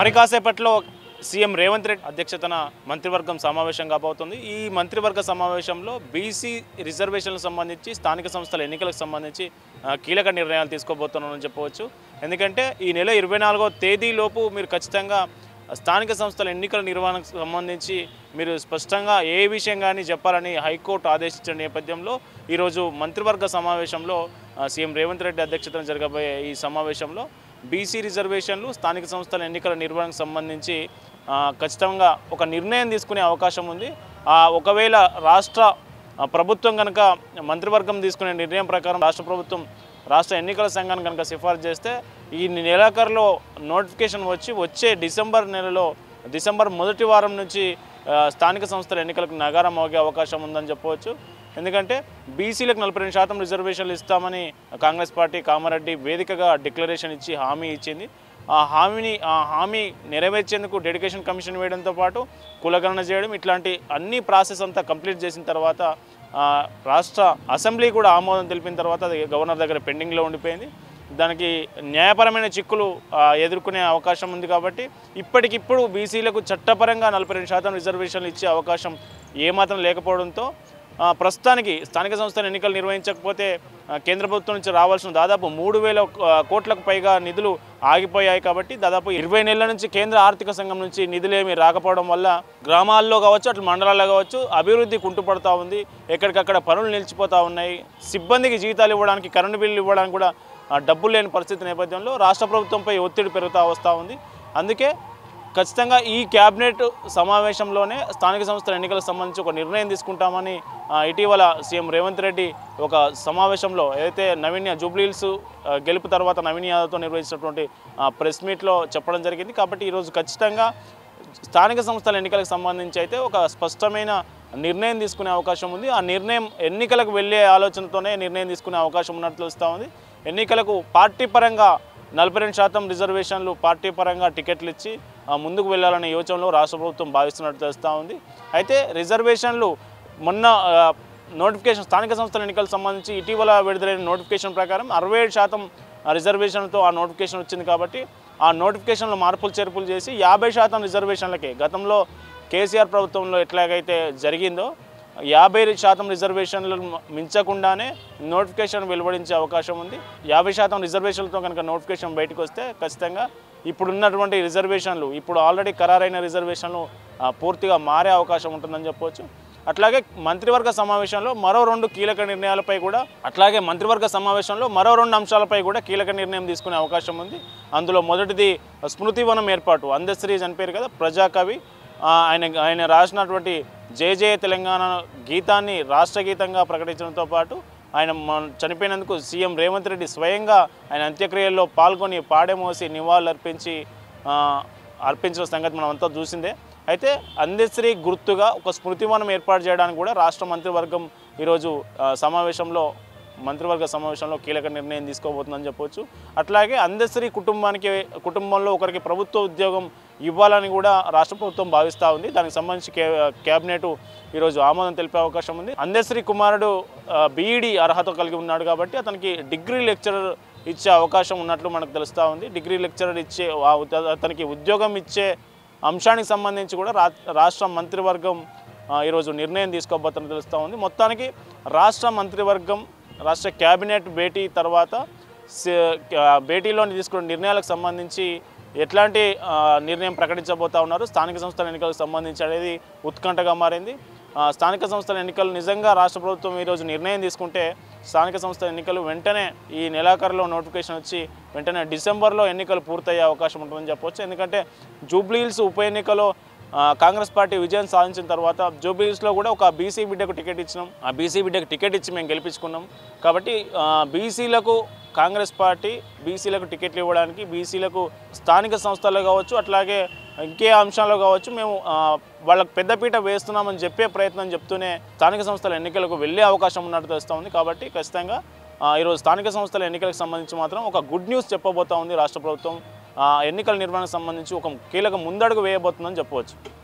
మరి కాసేపట్లో సీఎం రేవంత్ రెడ్డి అధ్యక్షతన మంత్రివర్గం సమావేశం కాబోతుంది. ఈ మంత్రివర్గ సమావేశంలో బీసీ రిజర్వేషన్లకు సంబంధించి స్థానిక సంస్థల ఎన్నికలకు సంబంధించి కీలక నిర్ణయాలు తీసుకోబోతున్నామని చెప్పవచ్చు. ఎందుకంటే ఈ నెల 24వ తేదీలోపు మీరు ఖచ్చితంగా స్థానిక సంస్థల ఎన్నికల నిర్వహణకు సంబంధించి మీరు స్పష్టంగా ఏ విషయం కానీ చెప్పాలని హైకోర్టు ఆదేశించిన నేపథ్యంలో ఈరోజు మంత్రివర్గ సమావేశంలో సీఎం రేవంత్ రెడ్డి అధ్యక్షతన జరగబోయే ఈ సమావేశంలో బీసీ రిజర్వేషన్లు స్థానిక సంస్థల ఎన్నికల నిర్వహణకు సంబంధించి ఖచ్చితంగా ఒక నిర్ణయం తీసుకునే అవకాశం ఉంది. ఒకవేళ రాష్ట్ర ప్రభుత్వం కనుక మంత్రివర్గం తీసుకునే నిర్ణయం ప్రకారం రాష్ట్ర ఎన్నికల సంఘాన్ని కనుక సిఫార్సు చేస్తే ఈ నెలాఖరులో నోటిఫికేషన్ వచ్చే డిసెంబర్ మొదటి వారం నుంచి స్థానిక సంస్థల ఎన్నికలకు నగారం మోగే అవకాశం ఉందని చెప్పవచ్చు. ఎందుకంటే బీసీలకు 42% రిజర్వేషన్లు ఇస్తామని కాంగ్రెస్ పార్టీ కామారెడ్డి వేదికగా డిక్లరేషన్ ఇచ్చి హామీ ఇచ్చింది. ఆ హామీ నెరవేర్చేందుకు డెడికేషన్ కమిషన్ వేయడంతో పాటు కులగణన చేయడం ఇట్లాంటి అన్ని ప్రాసెస్ అంతా కంప్లీట్ చేసిన తర్వాత రాష్ట్ర అసెంబ్లీ కూడా ఆమోదం తెలిపిన తర్వాత అది గవర్నర్ దగ్గర పెండింగ్లో ఉండిపోయింది. దానికి న్యాయపరమైన చిక్కులు ఎదుర్కొనే అవకాశం ఉంది. కాబట్టి ఇప్పటికిప్పుడు బీసీలకు చట్టపరంగా 42% రిజర్వేషన్లు ఇచ్చే అవకాశం ఏమాత్రం లేకపోవడంతో ప్రస్తుతానికి స్థానిక సంస్థల ఎన్నికలు నిర్వహించకపోతే కేంద్ర ప్రభుత్వం నుంచి రావాల్సిన దాదాపు 3,000 కోట్లకు పైగా నిధులు ఆగిపోయాయి. కాబట్టి దాదాపు 20 నెలల నుంచి కేంద్ర ఆర్థిక సంఘం నుంచి నిధులేమీ రాకపోవడం వల్ల గ్రామాల్లో కావచ్చు అట్లా మండలాల్లో కావచ్చు అభివృద్ధి కుంటుపడతా ఉంది. ఎక్కడికక్కడ పనులు నిలిచిపోతూ ఉన్నాయి. సిబ్బందికి జీతాలు ఇవ్వడానికి కరెంటు బిల్లు ఇవ్వడానికి కూడా డబ్బులు లేని పరిస్థితి నేపథ్యంలో రాష్ట్ర ప్రభుత్వంపై ఒత్తిడి పెరుగుతూ వస్తూ ఉంది. అందుకే ఖచ్చితంగా ఈ క్యాబినెట్ సమావేశంలోనే స్థానిక సంస్థల ఎన్నికలకు సంబంధించి ఒక నిర్ణయం తీసుకుంటామని ఇటీవల సీఎం రేవంత్ రెడ్డి ఒక సమావేశంలో ఏదైతే జూబ్లీహిల్స్ గెలుపు తర్వాత నవీన్ యాదవ్తో నిర్వహించినటువంటి ప్రెస్ మీట్లో చెప్పడం జరిగింది. కాబట్టి ఈరోజు ఖచ్చితంగా స్థానిక సంస్థల ఎన్నికలకు సంబంధించి అయితే ఒక స్పష్టమైన నిర్ణయం తీసుకునే అవకాశం ఉంది. ఆ నిర్ణయం ఎన్నికలకు వెళ్ళే ఆలోచనతోనే నిర్ణయం తీసుకునే అవకాశం ఉన్నట్లు తెలుస్తూ ఉంది. ఎన్నికలకు పార్టీ పరంగా 42% రిజర్వేషన్లు పార్టీ పరంగా టికెట్లు ఇచ్చి ముందుకు వెళ్ళాలనే యోచనలో రాష్ట్ర ప్రభుత్వం భావిస్తున్నట్టు తెలుస్తూ ఉంది. అయితే రిజర్వేషన్లు మొన్న నోటిఫికేషన్ స్థానిక సంస్థల ఎన్నికలకు సంబంధించి ఇటీవల విడుదలైన నోటిఫికేషన్ ప్రకారం 67% రిజర్వేషన్లతో ఆ నోటిఫికేషన్ వచ్చింది. కాబట్టి ఆ నోటిఫికేషన్లో మార్పులు చేర్పులు చేసి 50% రిజర్వేషన్లకే గతంలో కేసీఆర్ ప్రభుత్వంలో ఎట్లాగైతే జరిగిందో 50% రిజర్వేషన్లు మించకుండానే నోటిఫికేషన్ వెలువడించే అవకాశం ఉంది. 50% రిజర్వేషన్లతో కనుక నోటిఫికేషన్ బయటకు వస్తే ఖచ్చితంగా ఇప్పుడున్నటువంటి రిజర్వేషన్లు ఇప్పుడు ఆల్రెడీ ఖరారైన రిజర్వేషన్లు పూర్తిగా మారే అవకాశం ఉంటుందని చెప్పవచ్చు. అట్లాగే మంత్రివర్గ సమావేశంలో మరో 2 కీలక నిర్ణయాలపై కూడా మరో 2 అంశాలపై కూడా కీలక నిర్ణయం తీసుకునే అవకాశం ఉంది. అందులో మొదటిది స్మృతివనం ఏర్పాటు. అందశ్రీ చనిపోయారు కదా, ప్రజాకవి. ఆయన రాసినటువంటి జయ జయ తెలంగాణ గీతాన్ని రాష్ట్ర గీతంగా ప్రకటించడంతో పాటు ఆయన చనిపోయినందుకు సీఎం రేవంత్ రెడ్డి స్వయంగా ఆయన అంత్యక్రియల్లో పాల్గొని పాడెమోసి నివాళులు అర్పించిన సంగతి మనం అంతా చూసిందే. అయితే అందశ్రీ గుర్తుగా ఒక స్మృతివనం ఏర్పాటు చేయడానికి కూడా రాష్ట్ర మంత్రివర్గం ఈరోజు మంత్రివర్గ సమావేశంలో కీలక నిర్ణయం తీసుకోబోతుందని చెప్పవచ్చు. అట్లాగే అందశ్రీ కుటుంబంలో ఒకరికి ప్రభుత్వ ఉద్యోగం ఇవ్వాలని కూడా రాష్ట్ర ప్రభుత్వం భావిస్తూ ఉంది. దానికి సంబంధించి క్యాబినెట్ ఈరోజు ఆమోదం తెలిపే అవకాశం ఉంది. అందశ్రీ కుమారుడు బీఈడీ అర్హత కలిగి ఉన్నాడు కాబట్టి అతనికి డిగ్రీ లెక్చరర్ ఇచ్చే అవకాశం ఉన్నట్లు మనకు తెలుస్తూ ఉంది. డిగ్రీ లెక్చరర్ అతనికి ఉద్యోగం ఇచ్చే అంశానికి సంబంధించి కూడా రాష్ట్ర మంత్రివర్గం ఈరోజు నిర్ణయం తీసుకోబోతుందని తెలుస్తూ ఉంది. మొత్తానికి రాష్ట్ర క్యాబినెట్ భేటీ తర్వాత భేటీలో తీసుకున్న నిర్ణయాలకు సంబంధించి ఎట్లాంటి నిర్ణయం ప్రకటించబోతా ఉన్నారు, స్థానిక సంస్థల ఎన్నికలకు సంబంధించి అనేది ఉత్కంఠగా మారింది. స్థానిక సంస్థల ఎన్నికలు నిజంగా రాష్ట్ర ప్రభుత్వం ఈరోజు నిర్ణయం తీసుకుంటే స్థానిక సంస్థల ఎన్నికలు వెంటనే ఈ నెలాఖరులో నోటిఫికేషన్ వచ్చి వెంటనే డిసెంబర్లో ఎన్నికలు పూర్తయ్యే అవకాశం ఉంటుందని చెప్పవచ్చు. ఎందుకంటే జూబ్లీహిల్స్ ఉప ఎన్నికలో కాంగ్రెస్ పార్టీ విజయం సాధించిన తర్వాత జూబ్లీహిల్స్లో కూడా ఒక బీసీ బిడ్డకు టికెట్ ఇచ్చినాం. ఆ బీసీ బిడ్డకు టికెట్ ఇచ్చి మేము గెలిపించుకున్నాం. కాబట్టి బీసీలకు కాంగ్రెస్ పార్టీ బీసీలకు టికెట్లు ఇవ్వడానికి బీసీలకు స్థానిక సంస్థల్లో కావచ్చు అట్లాగే ఇంకే అంశాల్లో కావచ్చు మేము వాళ్ళకు పెద్దపీట వేస్తున్నామని చెప్పే ప్రయత్నం చెప్తూనే స్థానిక సంస్థల ఎన్నికలకు వెళ్ళే అవకాశం ఉన్నట్టు తెలుస్తూ ఉంది. కాబట్టి ఖచ్చితంగా ఈరోజు స్థానిక సంస్థల ఎన్నికలకు సంబంధించి మాత్రం ఒక గుడ్ న్యూస్ చెప్పబోతా ఉంది రాష్ట్ర ప్రభుత్వం. ఎన్నికల నిర్వహణకు సంబంధించి ఒక కీలక ముందడుగు వేయబోతుందని చెప్పవచ్చు.